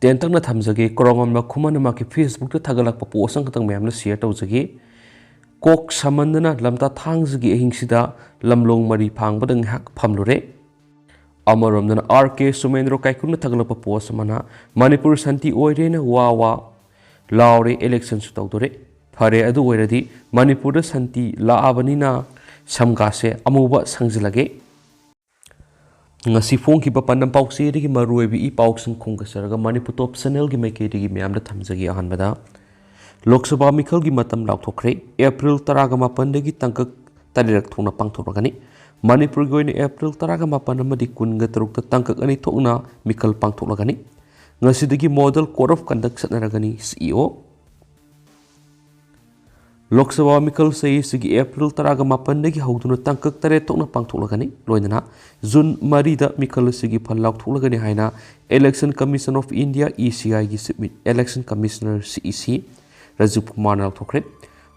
टेंटंगना थमजगे कोरोंगंबा खुमन मा की फेसबुक ते थगलक पोस्ट खतंग मैम शेयर तौजगे कोक सामनना लमता थांगजगी ahing sida lamlong mari fangbada ngeihk famlure अमरोमदन आर.के. सुमेंद्र कायकुन थगलप पोस्ट मना मणिपुर शांति ओइरेना वा लाउरे इलेक्शन तौदोरे फरे अदु ओइरदी मणिपुर शांति लाआबनिना समगासे अमुबा संजलगे ngasi phong ki papanam pausi ri maroi bi pausing khunggasaraga manipur top channel gi maike ri myam da thamjagi ahanbada lok sabha mikhal gi matam laukthokre april 18 dagi tangkak tarirak thona pangthoragani manipur gi oina april 18 amadi kunga taruk ta tangkak ani thokna mikhal pangtholagani ngasi dagi model code of conduct satnaragani CEO Lok Sabha Mikal say sigi April 18 dagi hauduna tangkak tare tokna pangtholagani loinana June 3 da Mikal sigi phalak tholagani haina Election Commission of India ECI gi submit Election Commissioner CEC Rajiv Kumar na thokre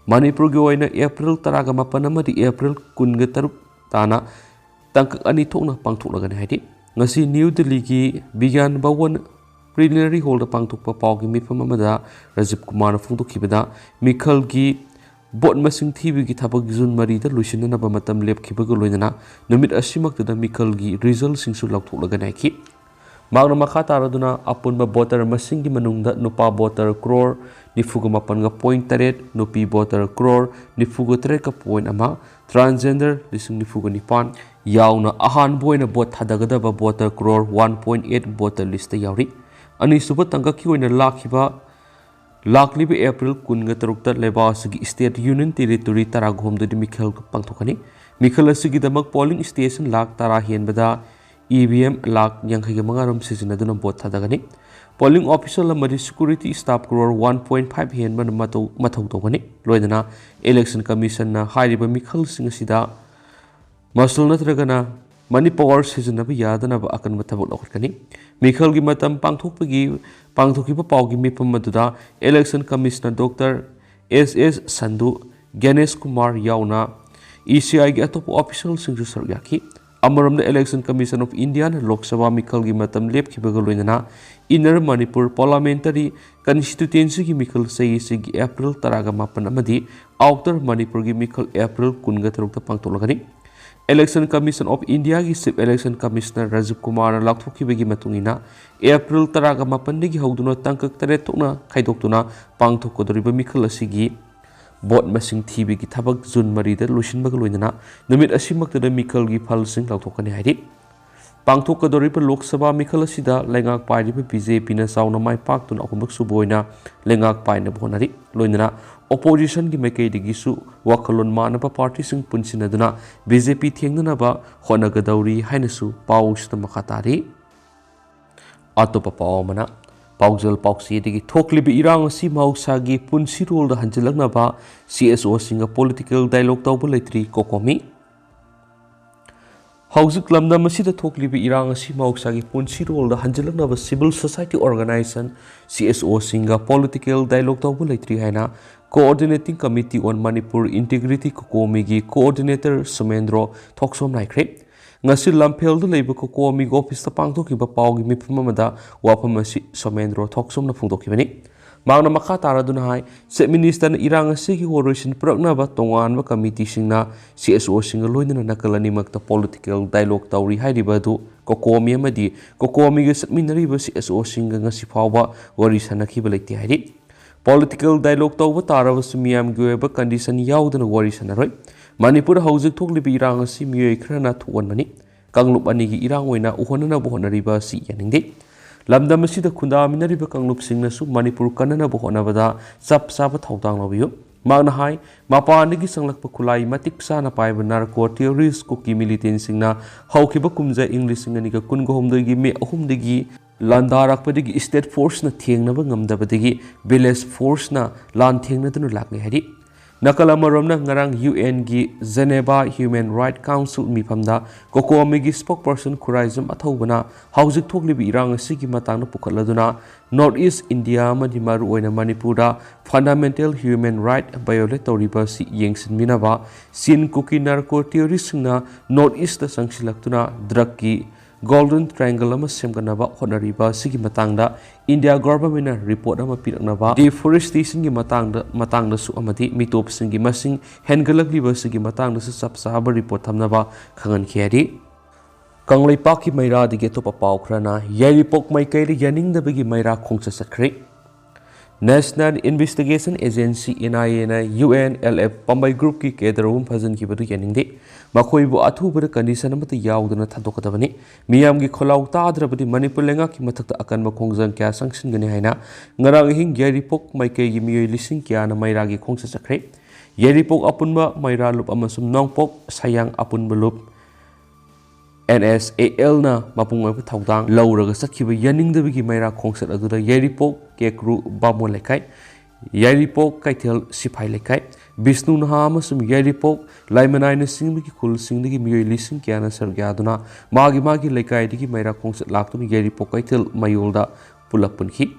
Manipur gi oina April 18 amadi April 13 tana tangkak ani thokna pangtholagani haidi ngasi New Delhi gi Bigyan Bhawan preliminary hall da pangthokpa pawgi mifam amada Rajiv Kumar na phungtokhibada Mikal gi Bot masing TV ki thabak June 3 da luisina ba matam lepkhibaga loinana numit asimak da Mikal gi result singsu lauktholaganai ki magna makha taraduna apunba voter masing gi manungda nupa voter crore nifuga mapan ga point taret nupi voter crore nifuga taret ka point ama transgender lising nifuga nipan yauna ahan boina bot thadagada ba voter crore 1.8 voter list yauri ani suba tangka ki oina lakhiba Laklibi April kunga tarukta lebasigi State Union Territory taragom di Mikhal pangthokani Mikhal asigi damak polling station lak tara hienbada EVM lak yangkhai mangaram sizinaduna bot thadagani polling officer lamari security staff crore 1.5 hienban mathau togani loidana election commission na hairiba Mikhal singasida masul natragana Mani power sizinaba yadana ba akan mathabuk lakhani Mikhal gi matam pangthokiba pawgi mipam maduda election commissioner Dr. S.S. Sandhu Ganesh Kumar yauna ECI gi atop official singju saryaki amaramna election commission of India na Lok Sabha Mikhal gi matam lepkhibaga loinana inner Manipur parliamentary constituency gi Mikhal sayisi gi April 18 amadi outer Manipur gi Mikhal April 13 ta pangtholagani Election Commission of India ki Chief Election Commissioner Rajiv Kumar na lakthokhibagi matungina April 18 dagi hauduna tangkak tare tokna khaidokuna pangthokodoriba Mikhal asigi bot masing thibi ki thabak June 3 da lusinbaga loinana numit asimakta da Mikhal gi phalsing lakthokkani haidi pangthokodoriba Lok Sabha Mikhal asida lengak pairiba BJP na sauna mai paktuna ahumbak suboina lengak paina bonari loinana opposition ki maikei digisu wakalon manaba party sing punsinaduna BJP thengnanaba honagadauri hainasu pausna makhatari atopa pawmana paujal pauksi digi thoklibi irang asi mausagi punsi role da hanjilaknaba CSO singa political dialogue tawba leitri kokomi Hauzik lamda masida thoklibi irang asi mausagi punsi role da hanjilaknaba civil society organization CSO singa political dialogue tawba leitri haina Coordinating Committee on Manipur Integrity Kokomigi Coordinator Sumendro Thoksom Naikre ngasi lamphel da leiba Kokomigi office ta pangthokiba pawgi miphamamada waphamasi Sumendro Thoksom na phungtokibani magna makha taraduna hai Chief Minister na irang asigi horizon praknaba tonganba committee singna CSO singa loinana nakalani makta political dialogue tawri hairibadu Kokomi amadi Kokomigi satminariba CSO singa ngasi phawba wari sanakhiba leiti hairi Political dialogue tawba tarabasu miyam goeba condition yaudana wari sanaroi Manipur hauzik thoklibi irang asi miyoi khrana thuwanmani kanglup anigi irang oina uhonana bohonariba si yaningde lamdam asida khundaminariba kanglup singnasu Manipur kanana bohonabada chap chaba thautang labiyo magna hai mapanigi sanglakpa khulai matik sana paiba narco terrorist ko ki militant singna haukiba kumja English singaniga kungohomdagi me ahumdagi Landarakpadigi state force na thiengnaba ngamdabadigi village force na lan thiengnadunu lakni hari Nakalamaramna ngarang UN gi Geneva Human Rights Council mifamda Kokomigi spokesperson Khuraizam athaubana hauzik thoklibi irang asigi matangna pukhaladuna North East India amadi maru oina Manipura fundamental human right violate tawriba si yengsinminaba sin kuki narco terrorist na North East da sangsilaktuna drug ki golden triangle ama semganaba honariba sigi matangda India government report ama piraknaba deforestation gi matangda su amadi mitop singi masing hengalakliba sigi matangda su sapsaba report thamnaba khangan khiari Kanglaipak ki maira dige to papaukrana Yaripok Maikai Yaning the Bigi Maira Kongsa Sakri National Investigation Agency NIA na UNLF Pambai Group ki Kedarum Pazan ki Badu Yaning de Makoibu Atu Bada Condition Amata Yaudana Tadokatavani Miam gi Kolau Tadrabadi Manipulenga ki Matak Akan Makongzan Kya Sanction Ganihana Ngaraging Yaripok Maikai Yimi Lising Kiana Maira gi Kongsa Sakri Yaripok Apunba Maira Lup Amasum Nongpok Sayang Apun Belup NSAL na mapung ay thawdang lawraga sakhiba yaningdabigi maira khongsat aduda Yaripok kekru bamo lekai Yaripok kaithel sipai lekai Bisnu naha amasum Yaripok laimanai na singbigi khul singdigi miyoi lising kyana sargya aduna magi lekai digi maira khongsat laktun Yaripok kaithel mayolda pulapunki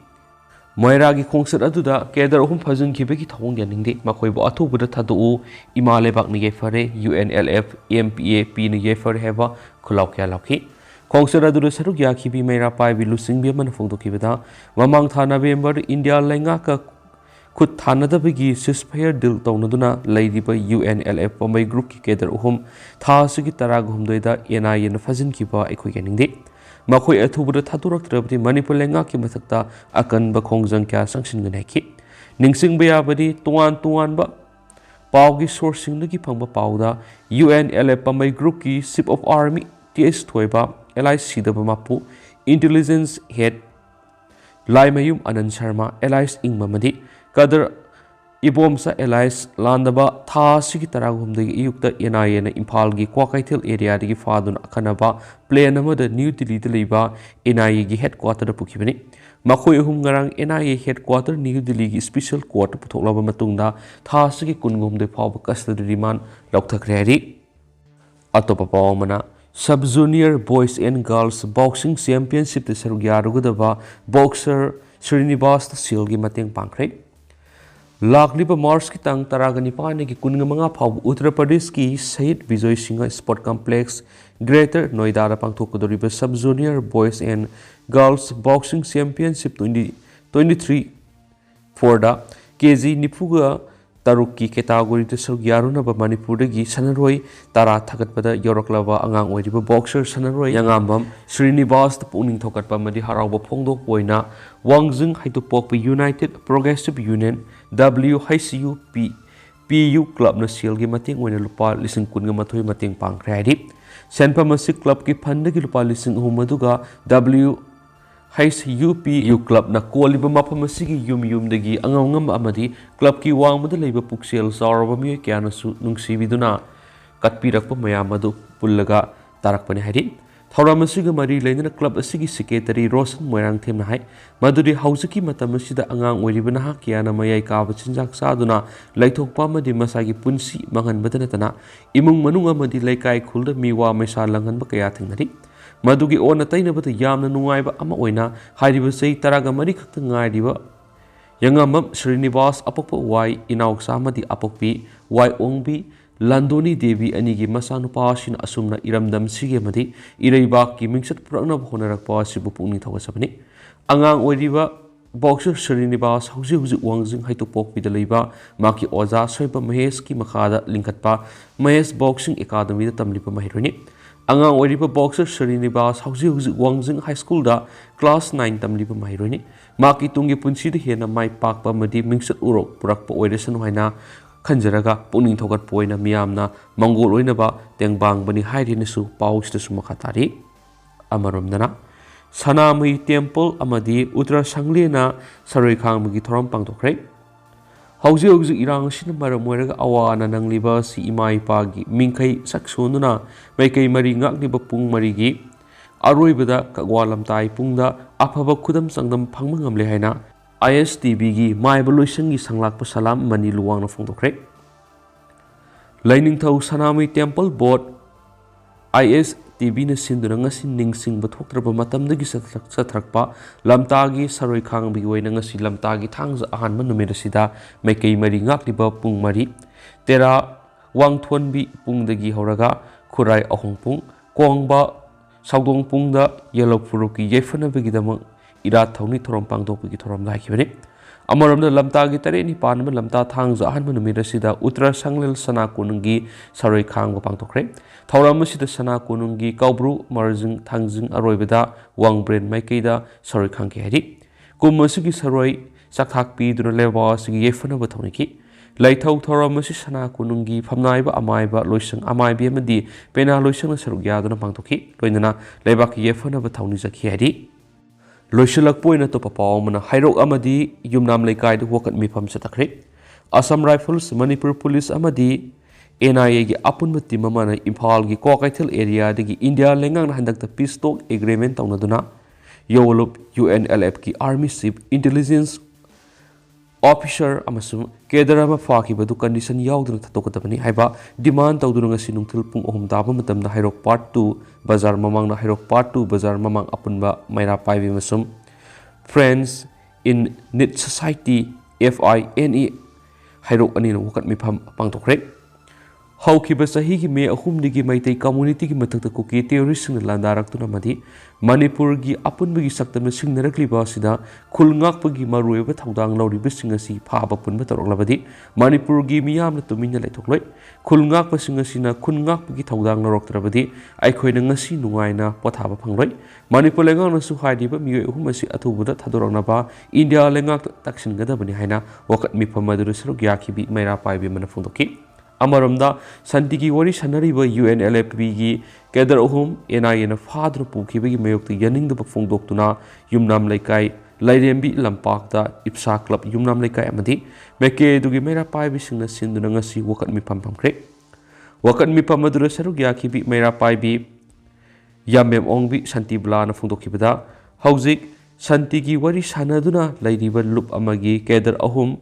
Moiragi khongsat aduda kedar ohum phajun khibegi thawong yaningde makoibo athubuda thadu imalebak ni gefare UNLF MPA P ni gefare heba khulaw kya lakhi khongsat aduda saruk ya khibi meira pai bi lusing bi man phongdo khibeda mamang tha November India lenga ka khut thanada bigi ceasefire deal tawnaduna leidiba UNLF Pambai group ki kedar ohum tha sigi tarag humdoida NIA na phajin khiba ekhoi yaningde Makoi athubuda thaturak trabdi Manipur lenga ki mathakta akan ba khongjang kya sanction gane ki ningsing baya badi tuan ba pawgi sourcing lagi phangba pawda UNLF Pambai group ki Chief of Army TS thoiba sida ba mapu intelligence head Laimayum Anand Sharma ingma madi kadar Ibomsa landaba tha sigi taragumdagi iyukta NIA na Imphal gi Kwakaithel area dagi fadun akhanaba plane amada New Delhi da leiba NIA gi headquarter da pukhibani makhoi ahum ngarang NIA headquarter New Delhi gi special court puthoklaba matungda tha sigi kungumde phawba custody remand laukthakre atopa pawmana Sub Junior Boys and Girls Boxing Championship da sarugya rugudaba boxer Srinivas Silgi mateng pangkhre Lagliba Mars ki tang taragani paane ki kungamanga phau Uttar Pradesh ki Shahid Vijay Singh Sport Complex Greater Noida ra pangthokdoriba Sub Junior Boys and Girls Boxing Championship 2023 4da KG Nipuga Taruki category to Sargyaruna ba Manipur gi Sanaroi Tara thagatpada Yoroklaba angang oiriba boxer Sanaroi Yangambam Srinivas puning thokatpa madi harauba phongdok poina Wangjung Haitupok United Progressive Union WHCUP PU Club na silgi mating oina lupa lising kunga mathoi mating pangkhre Senpamasi Club ki phandagi lupa lising humaduga WHCUP Club na koliba mapamasigi yum dagi angam amadi club ki wangmada leiba puksel saraba mi kyana su nungsibiduna katpirakpa mayamadu pullaga tarakpani hari Thoramasiga Mari Lena Club Asigi Secretary Rosan Moirang Them Hai Maduri Hausaki Matamasida Angang Weribana Kiana Mayai Kabachinjak Saduna Laitok Pama di Masagi Punsi Mangan Batanatana Imung Manunga Madi Laikai Kulda Miwa Mesa Langan Bakayating Nari Madugi Ona Taina Bata Yamna Nuaiba Ama Oina Hariba Say Taraga Mari Katangai Diva Yangamam Srinivas Apopo Y Inauk Samadi Apopi Y Ongbi Landoni Devi Anigi Masanupa Shin Asumna Iramdam Sigemadi Iraiba ki Mingsat Purana Honarakpa Sibupuni Tawasabani Angang Wediva Boxer Srinivas Hausi Wangzing Haitupok Vidaliba Maki Oza Soiba Mahes ki Makada Linkatpa Mahes Boxing Academy Tamlipa Mahiruni Angang Wediva Boxer Srinivas Hausi Wangzing High School da Class 9 Tamlipa Mahiruni Maki Tungi Punsi de Hena Mai Pakpa Madi Mingsat Urok Purakpa Oidesan Haina Kanjaraga puning thokat poina miyamna mangol oinaba tengbang bani hairinasu paustasu makatari amaromdana Sanamui Temple amadi Uttar Sanglena Saroi Khangmagi thoram pangthokre hauji irang sin maramoiraga awana nangliba si imai pagi mingkai saksonuna maikai mari ngakliba pung marigi aroibada kagwalam tai pungda afaba khudam sangdam phangmangamle haina ISTB gi Maibaluisan gi sanglakpa salam mani luwang na phongdokre Laining Thau Sanamui Temple Board ISTB na sinduna ngasi ningsing bathoktraba matamdagi sathrakpa lamta gi saroi khangbi oina ngasi lamta gi thangja ahanba numera sida maikei mari ngakliba pung mari tera wangthonbi pungdagi horaga khurai ahong pung kongba Saudong Pungda Yellow Furuki Yefana Vigidam Ira Tony Torom Pangdo Vigitorom like Hibini. Amaram the Lamta Gitari Panama Lamta Thangja Hanmanumida Sida Utra Sanglil Sana Kunungi Sarai Kango Pangtokre. Tauramusida Sana Kunungi Kaubru Marzing Tangzing Aroibeda Wang Brain Maikeda Sarai Kanki Hedi. Kumasugi Sarai Sakak Pi Dura Leva Sigi Yefana Batoniki. Laitau Tauramusi Sana Kunungi Famnaiba Amaiba Loisang Amaibi Madi Pena Loisang Sarugada Pangtoki Loinana Lebaki Yefana Batonizaki Hedi. Loisilak point at Papamana, Hiro Amadi, Yumnam Lekai, walk at Mipam Satakri. Assam Rifles, Manipur Police Amadi, NIA Apun Matimamana, Impal, Kokaitel area, the India Lengang Handak the peace talk agreement on Naduna, Yolup, UNLF, Army Ship, Intelligence Officer Amasum, Kedarama Faki, but to condition Yaudra Tokatapani, Haiba, demand Taudunga Sinuntil Pung Om Dabamatam, the Hiro Part 2, Bazar Mamang, the Hiro Part 2, Bazar Mamang Apunba, Maira Paivi Masum, Friends in Knit Society, FINE, Hiro Anin, Wakat Mipam Pangtokre. How Kibasahi may a whom digi may take community Matakakuki theories in the Landarak to Namadi, Manipur gi Apun Bigi Saktam sing directly Basida, Kulngak Pagi Maru, but Haudang Lodi Bissing a sea, Papa Punbata Lavadi, Manipur gi Miam to Mina Letokloy, Kulngak Passing a sina, Kulngak Pagi Haudang Rock Rabadi, I coin a sea Nuaina, Potaba Pangloy, Manipur Langana Suhadi, but me whom I see Atubuda Tadoranaba, India Langak Taxin Gadabani Haina, walk at me Pamadurus Rogiaki, beat Maira Pai Manafundoki. Amaramda Santiki Wari Sanariba UNLFB Gather Ohum NIN Father Puki Mayok the Yanning the Pung Doctuna Yumnam Lekai Laidembi Lampakta Ipsa Club Yumnam Lekai Amadi Meke to Gimera Pai Bising the Sindunangasi Wakat Mi Pam Pam Creek Wakat Mi Pamadura Sarugiaki beat Mera Pai be Yamem Ongbi Santi Blana Fundokibada Hauzik Santiki Wari Sanaduna Ladiba Lup Amagi Gather Ohum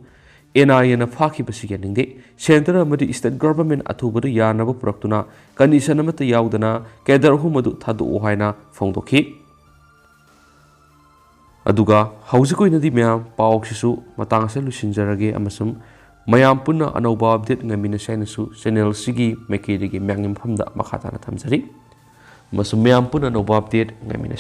NIN Faki Basiganing de Center Madi State Government Atubu Yanaba Proctuna, Kanisanamata Yaudana, Gather Humadu Tadu Ohaina, Fondoki Aduga, Hausiko in the Miam, Pauxisu, Matangsa Lucinjarage, Amasum, Mayam Puna, Anoba update Namina Senesu, Senel Sigi, Makedi, Mangim Pumda, Makatana Tamsari, Masum Mayam Puna, no update, Namina